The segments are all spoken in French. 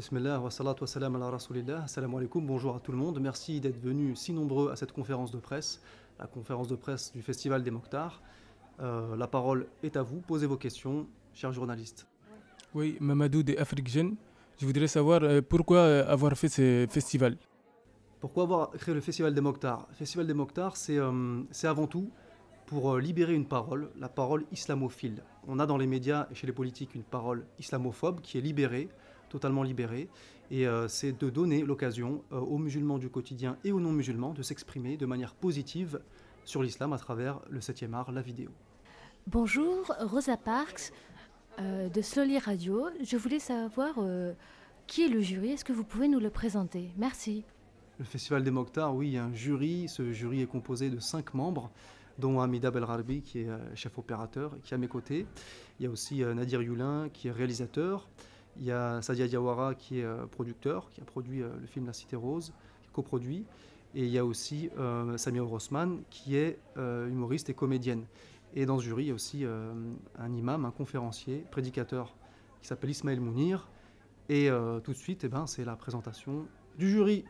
Bismillah wa salatu wa salam ala rasulillah. Assalamu alaikum, bonjour à tout le monde. Merci d'être venus si nombreux à cette conférence de presse, la conférence de presse du Festival des Mokhtar. La parole est à vous, posez vos questions, chers journalistes. Oui, Mamadou de Afrique Jeune. Je voudrais savoir pourquoi avoir fait ce festival. Pourquoi avoir créé le Festival des Mokhtar? Le Festival des Mokhtar, c'est avant tout pour libérer une parole, la parole islamophile. On a dans les médias et chez les politiques une parole islamophobe qui est libérée, totalement libérée, et c'est de donner l'occasion aux musulmans du quotidien et aux non-musulmans de s'exprimer de manière positive sur l'islam à travers le 7e art, la vidéo. Bonjour, Rosa Parks de Slowly Radio. Je voulais savoir qui est le jury. Est-ce que vous pouvez nous le présenter? Merci. Le Festival des Mokhtar, oui, il y a un jury. Ce jury est composé de 5 membres, dont Hamida Belgharbi qui est chef opérateur, qui est à mes côtés. Il y a aussi Nadir Youlin qui est réalisateur. Il y a Sadia Diawara qui est producteur, qui a produit le film La Cité Rose, qui est coproduit. Et il y a aussi Samia Rosman qui est humoriste et comédienne. Et dans ce jury, il y a aussi un imam, un conférencier, prédicateur qui s'appelle Ismaël Mounir. Et tout de suite, c'est la présentation du jury.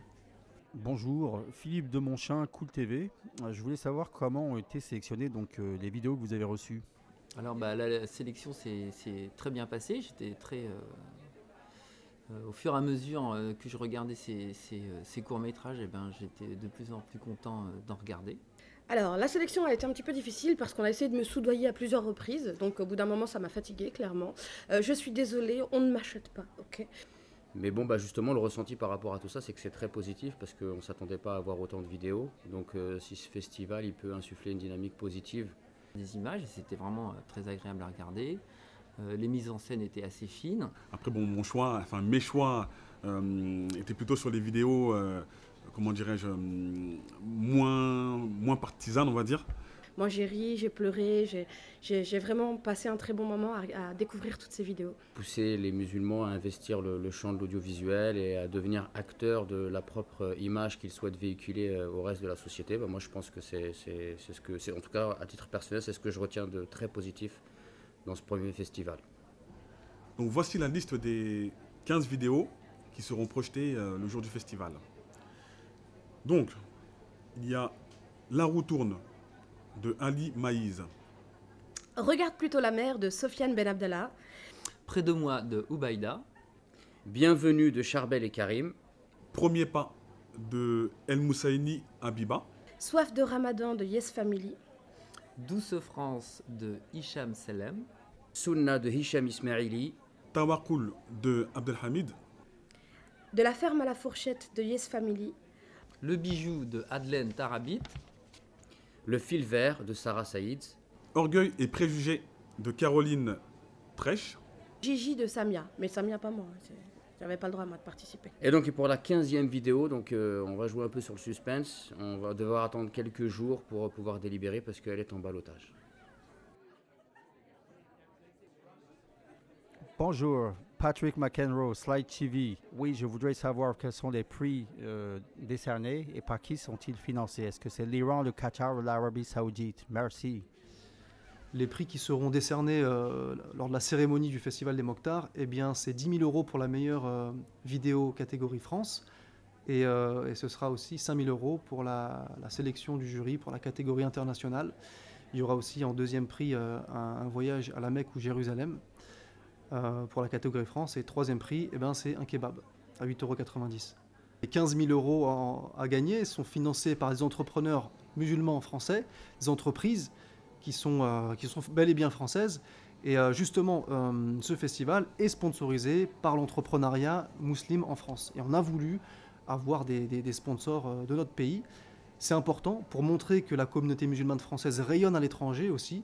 Bonjour, Philippe de Monchin, Cool TV. Je voulais savoir comment ont été sélectionnées les vidéos que vous avez reçues. Alors la sélection s'est très bien passée. J'étais très au fur et à mesure que je regardais ces courts-métrages, j'étais de plus en plus content d'en regarder. Alors, la sélection a été un petit peu difficile parce qu'on a essayé de me soudoyer à plusieurs reprises. Donc, au bout d'un moment, ça m'a fatiguée, clairement. Je suis désolée, on ne m'achète pas, ok? Mais bon, justement, le ressenti par rapport à tout ça, c'est que c'est très positif parce qu'on ne s'attendait pas à avoir autant de vidéos. Donc, si ce festival, il peut insuffler une dynamique positive. Des images, et c'était vraiment très agréable à regarder. Les mises en scène étaient assez fines. Après, bon, mes choix étaient plutôt sur les vidéos, comment dirais-je, moins partisanes, on va dire. Moi, j'ai ri, j'ai pleuré, j'ai vraiment passé un très bon moment à découvrir toutes ces vidéos. Pousser les musulmans à investir le champ de l'audiovisuel et à devenir acteurs de la propre image qu'ils souhaitent véhiculer au reste de la société. Moi, je pense que c'est ce que c'est, en tout cas, à titre personnel, c'est ce que je retiens de très positif dans ce premier festival. Donc voici la liste des 15 vidéos qui seront projetées le jour du festival. Donc, il y a La roue tourne de Ali Maïz. Regarde plutôt la mer de Sofiane Ben Abdallah. Près de moi de Ubaïda. Bienvenue de Charbel et Karim. Premier pas de El Moussaïni Habiba. Soif de Ramadan de Yes Family. Douce France de Hicham Selem. Sunna de Hicham Ismaili. Tawakul de Abdelhamid. De la ferme à la fourchette de Yes Family. Le bijou de Adlen Tarabit. Le fil vert de Sarah Saïd. Orgueil et préjugés de Caroline Trèche. Gigi de Samia, mais Samia pas moi, j'avais pas le droit moi de participer. Et donc pour la 15e vidéo, on va jouer un peu sur le suspense. On va devoir attendre quelques jours pour pouvoir délibérer parce qu'elle est en ballottage. Bonjour, Patrick McEnroe, Slide TV. Oui, je voudrais savoir quels sont les prix décernés et par qui sont-ils financés. Est-ce que c'est l'Iran, le Qatar ou l'Arabie Saoudite? Merci. Les prix qui seront décernés lors de la cérémonie du Festival des Mokhtar, c'est 10 000 € pour la meilleure vidéo catégorie France. Et ce sera aussi 5 000 € pour la sélection du jury pour la catégorie internationale. Il y aura aussi en deuxième prix un voyage à la Mecque ou Jérusalem pour la catégorie France. Et troisième prix, c'est un kebab à 8,90 €. Les 15 000 € à gagner sont financés par des entrepreneurs musulmans français, des entreprises qui sont bel et bien françaises. Et justement, ce festival est sponsorisé par l'entrepreneuriat musulman en France. Et on a voulu avoir des sponsors de notre pays. C'est important pour montrer que la communauté musulmane française rayonne à l'étranger aussi,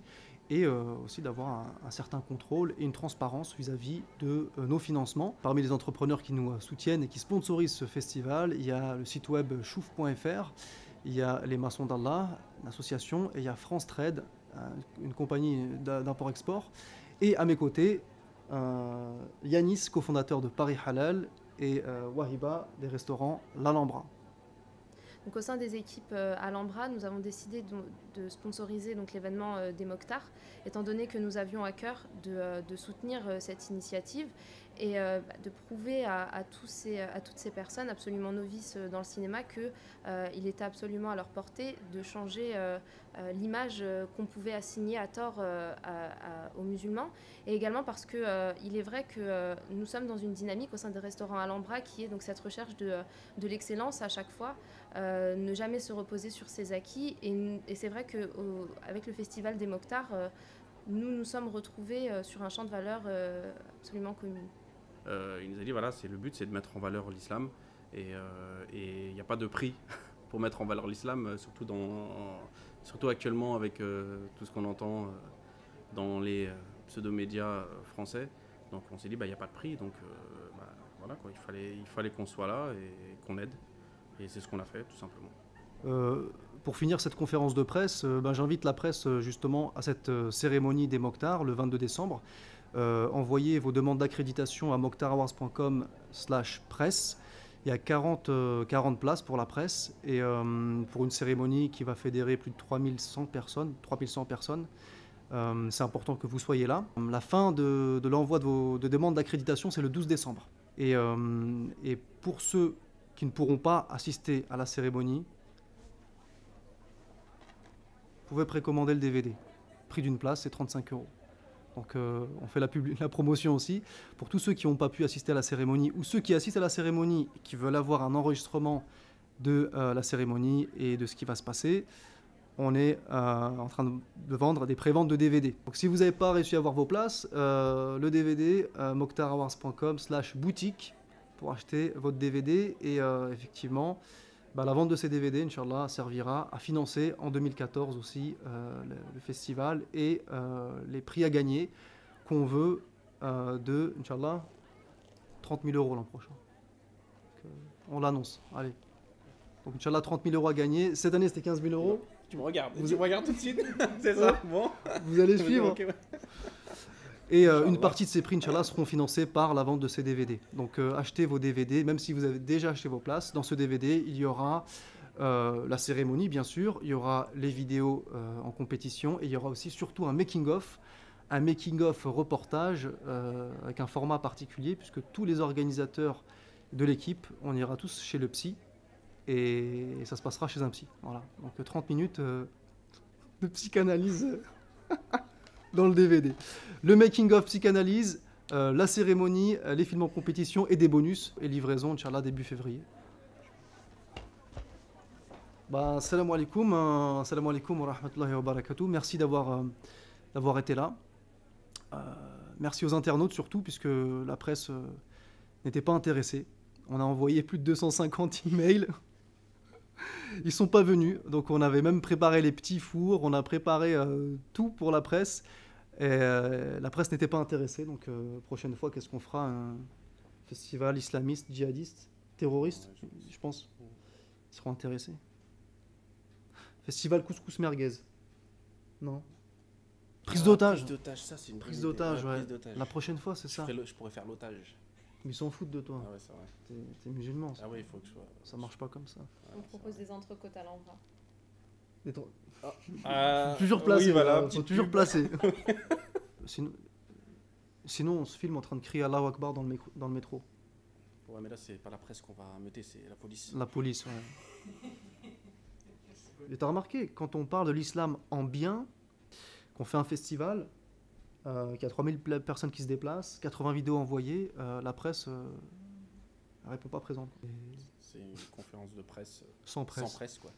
et aussi d'avoir un certain contrôle et une transparence vis-à-vis de nos financements. Parmi les entrepreneurs qui nous soutiennent et qui sponsorisent ce festival, il y a le site web chouf.fr, il y a les Maçons d'Allah, l'association, et il y a France Trade, une compagnie d'import-export. Et à mes côtés, Yanis, cofondateur de Paris Halal, et Wahiba, des restaurants L'Alhambra. Donc, au sein des équipes Alhambra, nous avons décidé de sponsoriser l'événement des Mokhtar, étant donné que nous avions à cœur de soutenir cette initiative et de prouver à toutes ces personnes absolument novices dans le cinéma qu'il était absolument à leur portée de changer l'image qu'on pouvait assigner à tort aux musulmans, et également parce qu'il est vrai que nous sommes dans une dynamique au sein des restaurants Alhambra qui est donc cette recherche de l'excellence à chaque fois, ne jamais se reposer sur ses acquis, et c'est vrai qu'avec le Festival des Mokhtar, nous nous sommes retrouvés sur un champ de valeurs absolument commun. Il nous a dit voilà, le but c'est de mettre en valeur l'islam, et il n'y a pas de prix pour mettre en valeur l'islam, surtout actuellement avec tout ce qu'on entend dans les pseudo-médias français. Donc on s'est dit il n'y a pas de prix, donc voilà quoi, il fallait qu'on soit là et qu'on aide, et c'est ce qu'on a fait tout simplement. Pour finir cette conférence de presse, j'invite la presse justement à cette cérémonie des Mokhtar le 22 décembre. Envoyez vos demandes d'accréditation à mokhtarawards.com/presse. Il y a 40 places pour la presse, et pour une cérémonie qui va fédérer plus de 3100 personnes. C'est important que vous soyez là. La fin de l'envoi de demandes d'accréditation, c'est le 12 décembre. Et pour ceux qui ne pourront pas assister à la cérémonie, vous pouvez précommander le DVD. Prix d'une place, c'est 35 €. Donc on fait la promotion aussi. Pour tous ceux qui n'ont pas pu assister à la cérémonie, ou ceux qui assistent à la cérémonie et qui veulent avoir un enregistrement de la cérémonie et de ce qui va se passer, on est en train de vendre des préventes de DVD. Donc si vous n'avez pas réussi à avoir vos places, le DVD, mokhtarawards.com/boutique pour acheter votre DVD, et effectivement, la vente de ces DVD, Inch'Allah, servira à financer en 2014 aussi le festival et les prix à gagner qu'on veut de, Inch'Allah, 30 000 € l'an prochain. Donc, on l'annonce, allez. Donc Inch'Allah, 30 000 € à gagner. Cette année, c'était 15 000 €. Tu me regardes, tu me regardes tout de suite. C'est ça, bon. Vous allez suivre. Okay, ouais. Et une partie de ces prix, Inch'Allah, seront financés par la vente de ces DVD. Donc achetez vos DVD, même si vous avez déjà acheté vos places. Dans ce DVD, il y aura la cérémonie, bien sûr. Il y aura les vidéos en compétition. Et il y aura aussi surtout un making-of reportage avec un format particulier, puisque tous les organisateurs de l'équipe, on ira tous chez le psy. Et ça se passera chez un psy. Voilà. Donc 30 minutes de psychanalyse dans le DVD. Le making-of psychanalyse, la cérémonie, les films en compétition et des bonus, et livraison, Inch'Allah, début février. Assalamu alaikum wa rahmatullahi wa barakatuh. Merci d'avoir été là. Merci aux internautes surtout, puisque la presse n'était pas intéressée. On a envoyé plus de 250 emails. Ils ne sont pas venus, donc on avait même préparé les petits fours, on a préparé tout pour la presse, et la presse n'était pas intéressée, donc prochaine fois, qu'est-ce qu'on fera? Un festival islamiste, djihadiste, terroriste, je pense. Ils seront intéressés. Festival couscous merguez. Non. Prise d'otage. Prise d'otage, ça c'est une prise d'otage, ouais. Prise d'otage. La prochaine fois, c'est ça. Je pourrais faire l'otage. Mais ils s'en foutent de toi. Ah ouais, c'est vrai. T'es musulman. Ça. Ah ouais, il faut que je sois... Ça marche pas comme ça. On propose des entrecôtes à l'Alhambra. Toujours placé. Oui, voilà, faut toujours placer. Sinon, on se filme en train de crier Allahu Akbar dans le métro. Ouais, mais là, c'est pas la presse qu'on va meuter, c'est la police. La police, ouais. Et t'as remarqué, quand on parle de l'islam en bien, qu'on fait un festival, qu'il y a 3000 personnes qui se déplacent, 80 vidéos envoyées, la presse ne répond pas présente. C'est une conférence de presse sans presse, quoi.